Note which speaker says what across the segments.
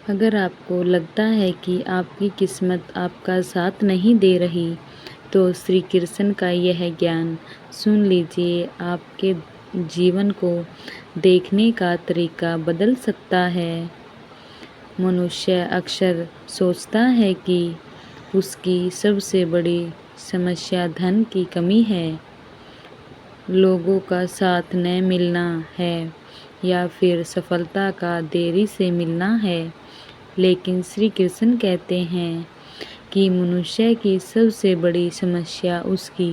Speaker 1: अगर आपको लगता है कि आपकी किस्मत आपका साथ नहीं दे रही, तो श्री कृष्ण का यह ज्ञान सुन लीजिए। आपके जीवन को देखने का तरीका बदल सकता है। मनुष्य अक्सर सोचता है कि उसकी सबसे बड़ी समस्या धन की कमी है, लोगों का साथ न मिलना है या फिर सफलता का देरी से मिलना है। लेकिन श्री कृष्ण कहते हैं कि मनुष्य की सबसे बड़ी समस्या उसकी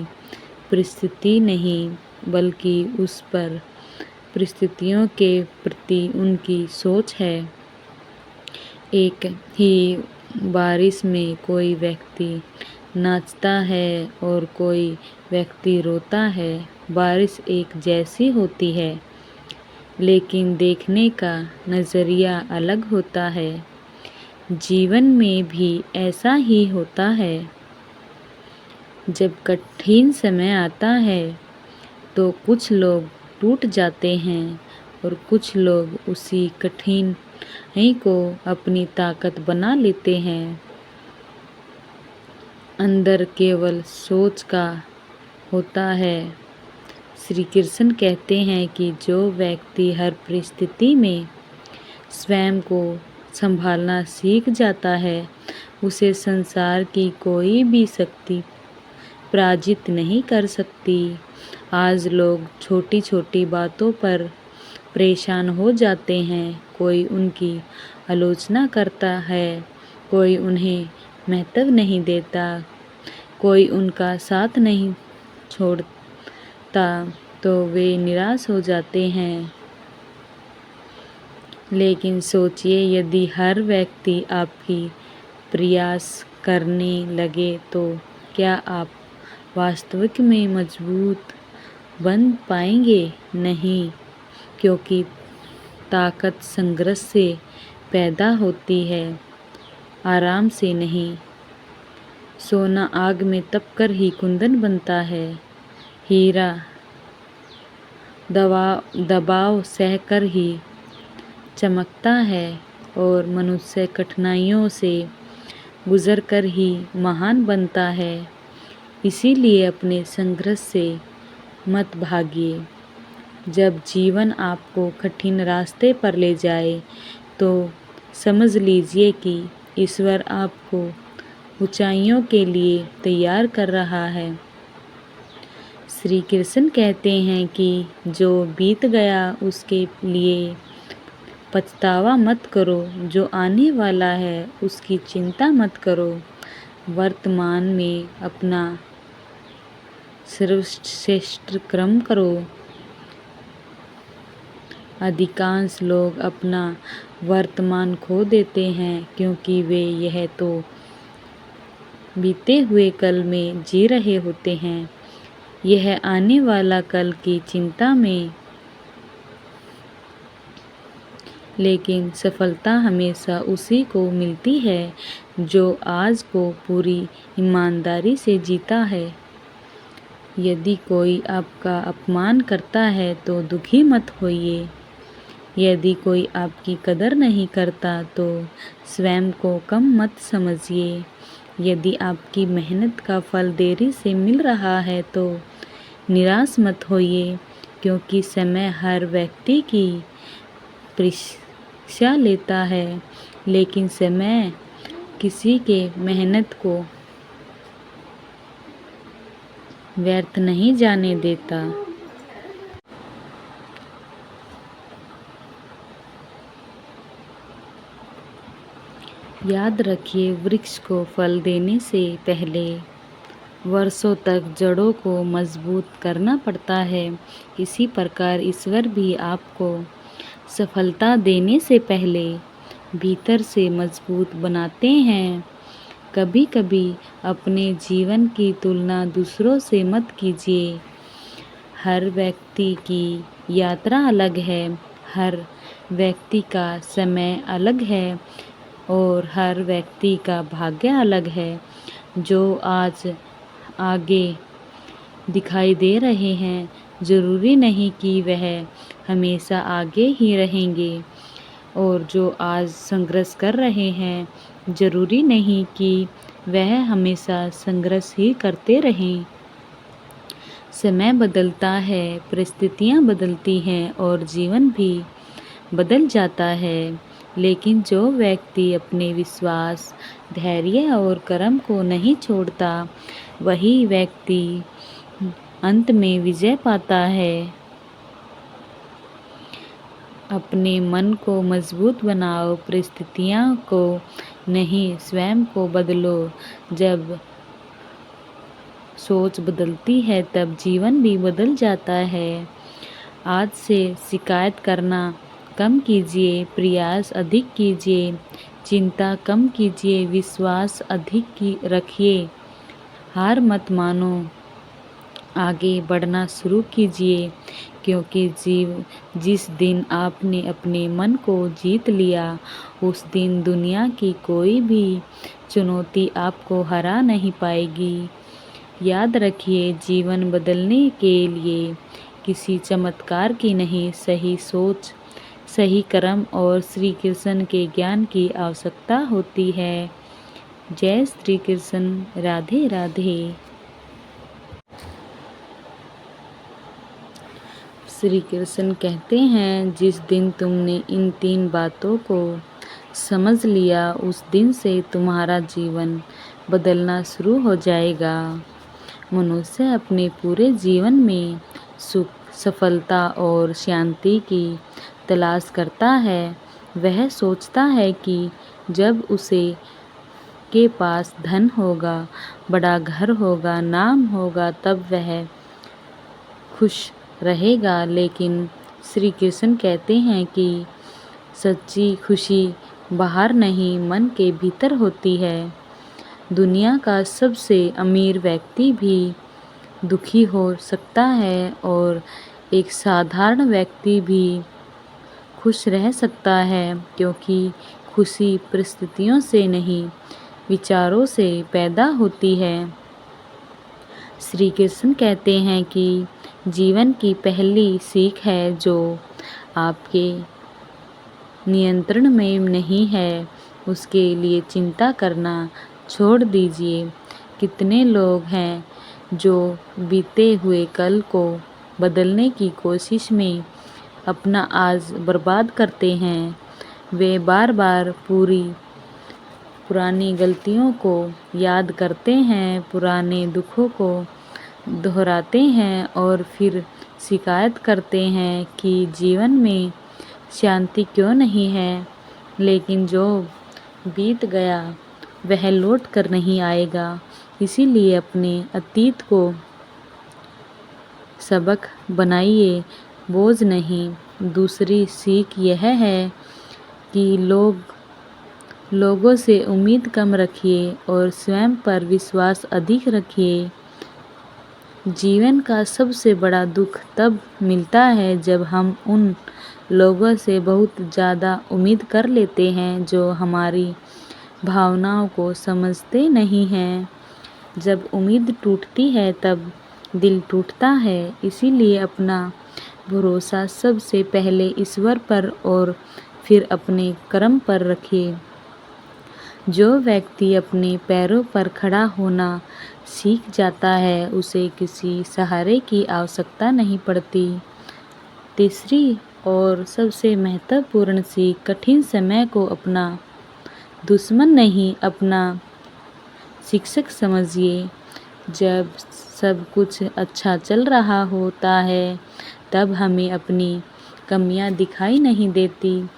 Speaker 1: परिस्थिति नहीं, बल्कि उस पर परिस्थितियों के प्रति उनकी सोच है। एक ही बारिश में कोई व्यक्ति नाचता है और कोई व्यक्ति रोता है। बारिश एक जैसी होती है, लेकिन देखने का नज़रिया अलग होता है। जीवन में भी ऐसा ही होता है। जब कठिन समय आता है तो कुछ लोग टूट जाते हैं और कुछ लोग उसी कठिनाई को अपनी ताकत बना लेते हैं। अंदर केवल सोच का होता है। श्री कृष्ण कहते हैं कि जो व्यक्ति हर परिस्थिति में स्वयं को संभालना सीख जाता है, उसे संसार की कोई भी शक्ति पराजित नहीं कर सकती। आज लोग छोटी छोटी बातों पर परेशान हो जाते हैं। कोई उनकी आलोचना करता है, कोई उन्हें महत्व नहीं देता, कोई उनका साथ नहीं छोड़ता, तो वे निराश हो जाते हैं। लेकिन सोचिए, यदि हर व्यक्ति आपकी प्रयास करने लगे तो क्या आप वास्तविक में मजबूत बन पाएंगे? नहीं, क्योंकि ताकत संघर्ष से पैदा होती है, आराम से नहीं। सोना आग में तपकर ही कुंदन बनता है। हीरा दबाव सहकर ही चमकता है और मनुष्य कठिनाइयों से गुजरकर ही महान बनता है। इसीलिए अपने संघर्ष से मत भागिए। जब जीवन आपको कठिन रास्ते पर ले जाए, तो समझ लीजिए कि ईश्वर आपको ऊंचाइयों के लिए तैयार कर रहा है। श्री कृष्ण कहते हैं कि जो बीत गया उसके लिए पछतावा मत करो, जो आने वाला है उसकी चिंता मत करो। वर्तमान में अपना सर्वश्रेष्ठ कर्म करो। अधिकांश लोग अपना वर्तमान खो देते हैं, क्योंकि वे यह तो बीते हुए कल में जी रहे होते हैं। यह आने वाला कल की चिंता में। लेकिन सफलता हमेशा उसी को मिलती है जो आज को पूरी ईमानदारी से जीता है। यदि कोई आपका अपमान करता है तो दुखी मत होइए। यदि कोई आपकी कदर नहीं करता तो स्वयं को कम मत समझिए। यदि आपकी मेहनत का फल देरी से मिल रहा है तो निराश मत होइए, क्योंकि समय हर व्यक्ति की परीक्षा लेता है, लेकिन समय किसी के मेहनत को व्यर्थ नहीं जाने देता। याद रखिए, वृक्ष को फल देने से पहले वर्षों तक जड़ों को मजबूत करना पड़ता है। इसी प्रकार ईश्वर भी आपको सफलता देने से पहले भीतर से मजबूत बनाते हैं। कभी कभी अपने जीवन की तुलना दूसरों से मत कीजिए। हर व्यक्ति की यात्रा अलग है, हर व्यक्ति का समय अलग है और हर व्यक्ति का भाग्य अलग है। जो आज आगे दिखाई दे रहे हैं, जरूरी नहीं कि वह हमेशा आगे ही रहेंगे। और जो आज संघर्ष कर रहे हैं, ज़रूरी नहीं कि वह हमेशा संघर्ष ही करते रहें। समय बदलता है, परिस्थितियाँ बदलती हैं और जीवन भी बदल जाता है, लेकिन जो व्यक्ति अपने विश्वास, धैर्य और कर्म को नहीं छोड़ता, वही व्यक्ति अंत में विजय पाता है। अपने मन को मजबूत बनाओ, परिस्थितियों को नहीं, स्वयं को बदलो। जब सोच बदलती है, तब जीवन भी बदल जाता है। आज से शिकायत करना कम कीजिए, प्रयास अधिक कीजिए, चिंता कम कीजिए, विश्वास अधिक की रखिए। हार मत मानो, आगे बढ़ना शुरू कीजिए, क्योंकि जिस दिन आपने अपने मन को जीत लिया, उस दिन दुनिया की कोई भी चुनौती आपको हरा नहीं पाएगी। याद रखिए, जीवन बदलने के लिए किसी चमत्कार की नहीं, सही सोच, सही कर्म और श्री कृष्ण के ज्ञान की आवश्यकता होती है। जय श्री कृष्ण। राधे राधे। श्री कृष्ण कहते हैं, जिस दिन तुमने इन 3 बातों को समझ लिया, उस दिन से तुम्हारा जीवन बदलना शुरू हो जाएगा। मनुष्य अपने पूरे जीवन में सुख, सफलता और शांति की तलाश करता है। वह सोचता है कि जब उसे के पास धन होगा, बड़ा घर होगा, नाम होगा, तब वह खुश रहेगा। लेकिन श्री कृष्ण कहते हैं कि सच्ची खुशी बाहर नहीं, मन के भीतर होती है। दुनिया का सबसे अमीर व्यक्ति भी दुखी हो सकता है और एक साधारण व्यक्ति भी खुश रह सकता है, क्योंकि खुशी परिस्थितियों से नहीं, विचारों से पैदा होती है। श्री कृष्ण कहते हैं कि जीवन की पहली सीख है जो आपके नियंत्रण में नहीं है, उसके लिए चिंता करना छोड़ दीजिए। कितने लोग हैं जो बीते हुए कल को बदलने की कोशिश में अपना आज बर्बाद करते हैं। वे बार बार पुरानी गलतियों को याद करते हैं, पुराने दुखों को दोहराते हैं और फिर शिकायत करते हैं कि जीवन में शांति क्यों नहीं है। लेकिन जो बीत गया वह लौट कर नहीं आएगा। इसीलिए अपने अतीत को सबक बनाइए, बोझ नहीं। दूसरी सीख यह है कि लोगों से उम्मीद कम रखिए और स्वयं पर विश्वास अधिक रखिए। जीवन का सबसे बड़ा दुख तब मिलता है जब हम उन लोगों से बहुत ज़्यादा उम्मीद कर लेते हैं जो हमारी भावनाओं को समझते नहीं हैं। जब उम्मीद टूटती है तब दिल टूटता है। इसीलिए अपना भरोसा सबसे पहले ईश्वर पर और फिर अपने कर्म पर रखिए। जो व्यक्ति अपने पैरों पर खड़ा होना सीख जाता है, उसे किसी सहारे की आवश्यकता नहीं पड़ती। तीसरी और सबसे महत्वपूर्ण सीख, कठिन समय को अपना दुश्मन नहीं, अपना शिक्षक समझिए। जब सब कुछ अच्छा चल रहा होता है, तब हमें अपनी कमियां दिखाई नहीं देती,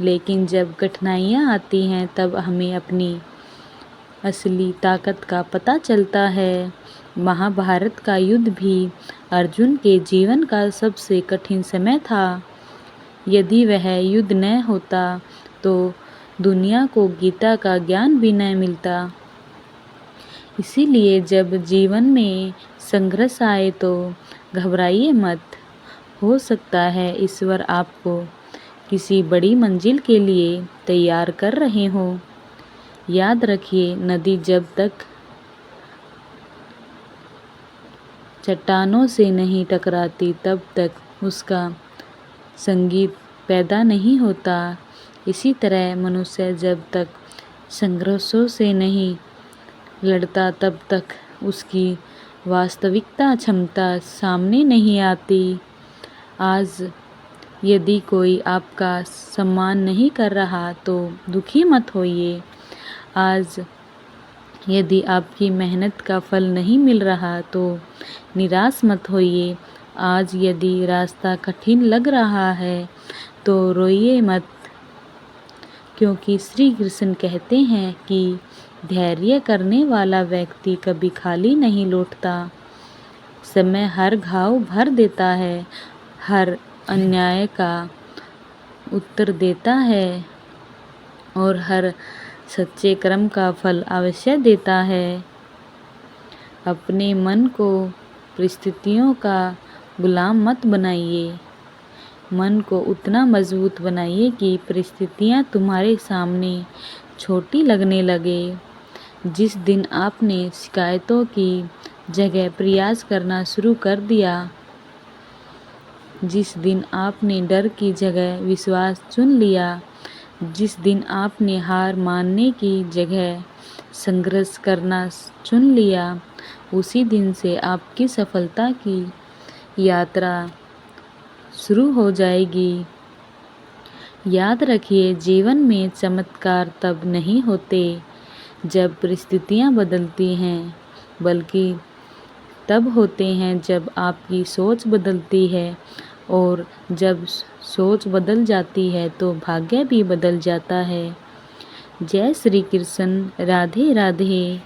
Speaker 1: लेकिन जब कठिनाइयां आती हैं, तब हमें अपनी असली ताकत का पता चलता है। महाभारत का युद्ध भी अर्जुन के जीवन का सबसे कठिन समय था। यदि वह युद्ध न होता तो दुनिया को गीता का ज्ञान भी न मिलता। इसीलिए जब जीवन में संघर्ष आए तो घबराइए मत। हो सकता है ईश्वर आपको किसी बड़ी मंजिल के लिए तैयार कर रहे हो। याद रखिए, नदी जब तक चट्टानों से नहीं टकराती, तब तक उसका संगीत पैदा नहीं होता। इसी तरह मनुष्य जब तक संघर्षों से नहीं लड़ता तब तक उसकी वास्तविकता क्षमता सामने नहीं आती। आज यदि कोई आपका सम्मान नहीं कर रहा तो दुखी मत होइए। आज यदि आपकी मेहनत का फल नहीं मिल रहा तो निराश मत होइए। आज यदि रास्ता कठिन लग रहा है तो रोइए मत, क्योंकि श्री कृष्ण कहते हैं कि धैर्य करने वाला व्यक्ति कभी खाली नहीं लौटता। समय हर घाव भर देता है, हर अन्याय का उत्तर देता है और हर सच्चे कर्म का फल अवश्य देता है। अपने मन को परिस्थितियों का गुलाम मत बनाइए। मन को उतना मजबूत बनाइए कि परिस्थितियाँ तुम्हारे सामने छोटी लगने लगे। जिस दिन आपने शिकायतों की जगह प्रयास करना शुरू कर दिया, जिस दिन आपने डर की जगह विश्वास चुन लिया, जिस दिन आपने हार मानने की जगह संघर्ष करना चुन लिया, उसी दिन से आपकी सफलता की यात्रा शुरू हो जाएगी। याद रखिए, जीवन में चमत्कार तब नहीं होते जब परिस्थितियाँ बदलती हैं, बल्कि तब होते हैं जब आपकी सोच बदलती है, और जब सोच बदल जाती है तो भाग्य भी बदल जाता है। जय श्री कृष्ण। राधे राधे।